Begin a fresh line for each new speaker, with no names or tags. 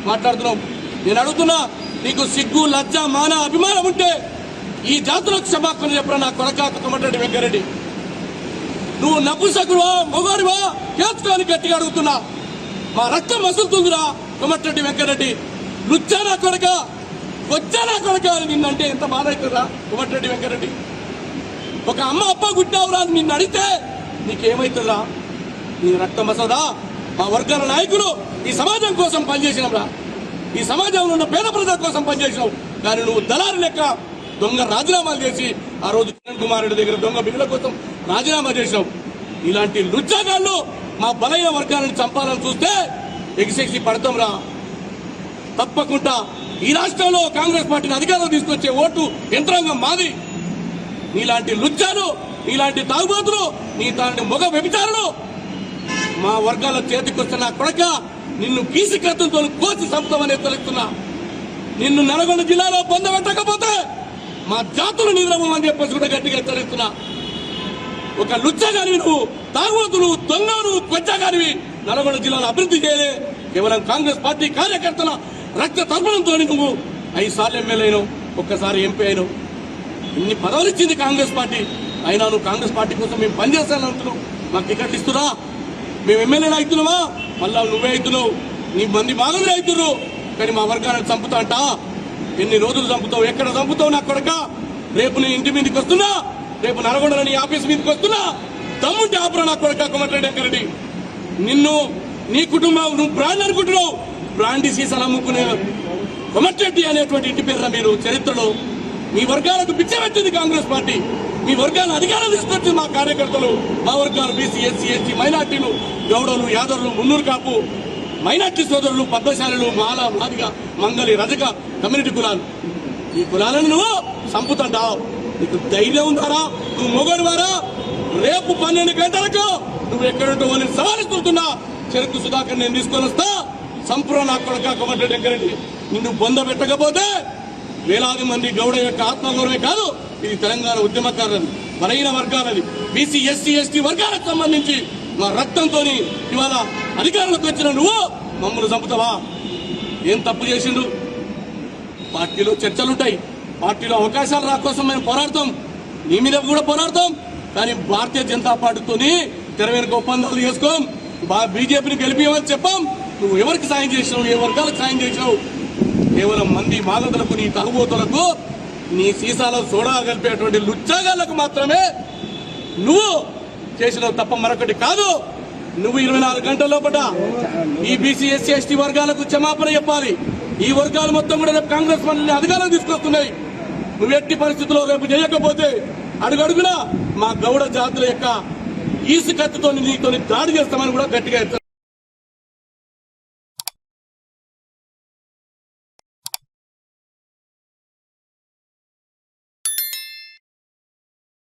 మాట్లాడుతున్నావు. నేను అడుగుతున్నా, నీకు సిగ్గు లజ్జ మాన అభిమానం ఉంటే ఈ జాతులకు క్షమాపణ చెప్పరా నా కొడక కోమటిరెడ్డి వెంకరెడ్డి. నువ్వు నపుంసకుడువా మొగోడివా కేసుకొని గట్టిగా అడుగుతున్నా. మా రక్తం మసులుతుందిరా కోమటిరెడ్డి వెంకరెడ్డి. లుచ్చానా కొడక వచ్చానా కొడక అని నిన్నంటే ఎంత బాధ అవుతుందా కోమటిరెడ్డి వెంకరెడ్డి. ఒక అమ్మ అప్ప గుట్టావురా అని నిన్ను అడిగితే నీకేమైతుందా? నీ రక్తం మసదా. మా వర్గాల నాయకులు ఈ సమాజం కోసం పనిచేసినరా, ఈ సమాజంలో ఉన్న పేద ప్రజల కోసం పనిచేసినావు. కానీ నువ్వు దళారు లెక్క దొంగ రాజీనామాలు చేసి ఆ రోజు కిరణ్ కుమార్ రెడ్డి దగ్గర దొంగ బిల్లుల కోసం రాజీనామా చేసినావు. ఇలాంటి లుచ్చాగాళ్ళు మా బలైన వర్గాలను చంపాలని చూస్తే ఎగిసేసి పడతాం రా. తప్పకుండా ఈ రాష్ట్రంలో కాంగ్రెస్ పార్టీని అధికారంలో తీసుకొచ్చే ఓటు యంత్రాంగం మాది. నీలాంటి లుచ్చాలు, నీలాంటి తాగుబోతులు, నీలాంటి మొగ వ్యభిచారులు మా వర్గాల చేతికొస్తున్న కొడక నిన్ను కీసి కత్తంతో కోసి సంపుతామని తెలుస్తున్నా. నిన్ను నల్గొండ జిల్లాలో పొందబెట్టకపోతే మా జాతులు నిద్రమని చెప్పేసి కూడా గట్టిగా హెచ్చరిస్తున్నా. ఒక లుచ్చగానివి నువ్వు, తాగుబోతులు, దొంగలు, కొచ్చగానివి నల్గొండ జిల్లాలో అభివృద్ధి చేయలే. కేవలం కాంగ్రెస్ పార్టీ కార్యకర్తల రక్త తర్పణంతో నువ్వు 5 సార్లు ఎమ్మెల్యే అయినావు, ఒక్కసారి ఎంపీ అయినావు. ఇన్ని పదవులు ఇచ్చింది కాంగ్రెస్ పార్టీ. అయినా నువ్వు కాంగ్రెస్ పార్టీ కోసం మేము పనిచేస్తాను అంటున్నావు. మాకు టికెట్లు ఇస్తున్నా, మేము ఎమ్మెల్యేలు అవుతున్నావా? మళ్ళా నువ్వే అవుతున్నావు, నీ మంది మాగలు అవుతున్నారు. కానీ మా వర్గాన్ని చంపుతా అంట. ఎన్ని రోజులు చంపుతావు, ఎక్కడ చంపుతావు నా కొడక? రేపు నీ ఇంటి మీదకి వస్తున్నా, రేపు నల్గొండలో నీ ఆఫీస్ మీదకి వస్తున్నా. దమ్ముంటే ఆపురా నా కొడక కోమటిరెడ్డి వెంకరెడ్డి. నిన్ను, నీ కుటుంబం, నువ్వు బ్రాండ్ అనుకుంటున్నావు. బ్రాండ్ సీసాలు అమ్ముకునే కోమటిరెడ్డి అనేటువంటి ఇంటి పేరు మీరు చరిత్రలో. మీ వర్గాలకు పిచ్చబెట్టింది కాంగ్రెస్ పార్టీ. మీ వర్గాల అధికారం తీసుకొచ్చింది మా కార్యకర్తలు. మా వర్గాలు బీసీ, ఎస్సీ, ఎస్టీ, మైనార్టీలు, గౌడలు, యాదవులు, మున్నూరు కాపు, మైనార్టీ సోదరులు, పద్మశాలులు, మాల, మాదిగ, మంగళి, రజక కమ్యూనిటీ కులాలు. ఈ కులాలను నువ్వు చంపుతుంటావు. నీకు ధైర్యం ఉందారా? నువ్వు మొగడువారా? రేపు 12 గంటలకు నువ్వు ఎక్కడుంటో వాళ్ళని సవాలిస్తున్నా. చెరుకు సుధాకర్ నేను తీసుకొని వస్తా. సంపూర్ణ నా కొడక కోమటిరెడ్డి వెంకరెడ్డి. నిన్ను పొందబెట్టకపోతే వేలాది మంది గౌడ యొక్క ఆత్మగౌరవమే కాదు, ఇది తెలంగాణ ఉద్యమకారులది, బలహీన వర్గాలది, బీసీ, ఎస్సీ, ఎస్టీ వర్గాలకు సంబంధించి మా రక్తంతో ఇవాళ అధికారంలోకి వచ్చిన నువ్వు మమ్మల్ని చంపుతావా? ఏం తప్పు చేసిండు? పార్టీలో చర్చలుంటాయి, పార్టీలో అవకాశాలు రా కోసం మేము పోరాడతాం, నీ మీద కూడా పోరాడతాం. కానీ భారతీయ జనతా పార్టీతోని తెర వెనుక ఒప్పందాలు చేసుకోం. బీజేపీని గెలిపియమని చెప్పాం. నువ్వు ఎవరికి సాయం చేసినావు, ఏ వర్గాలకు సాయం చేసినావు? కేవలం మంది మాగదులకు, నీ తాగుబోతులకు, నీ సీసాలో సోడా కలిపేటువంటి లుచ్చాగాళ్లకు మాత్రమే నువ్వు చేసినావు తప్ప మరొకటి కాదు. నువ్వు 24 గంటల లోపల ఈ బీసీ, ఎస్సీ, ఎస్టీ వర్గాలకు క్షమాపణ చెప్పాలి. ఈ వర్గాలు మొత్తం కూడా రేపు కాంగ్రెస్ పార్టీని అధికారం తీసుకొస్తున్నాయి. నువ్వు ఎట్టి పరిస్థితుల్లో రేపు చేయకపోతే అడుగడుగునా మా గౌడ జాతుల యొక్క ఈసు కత్తితో నీతో దాడి చేస్తామని కూడా గట్టిగా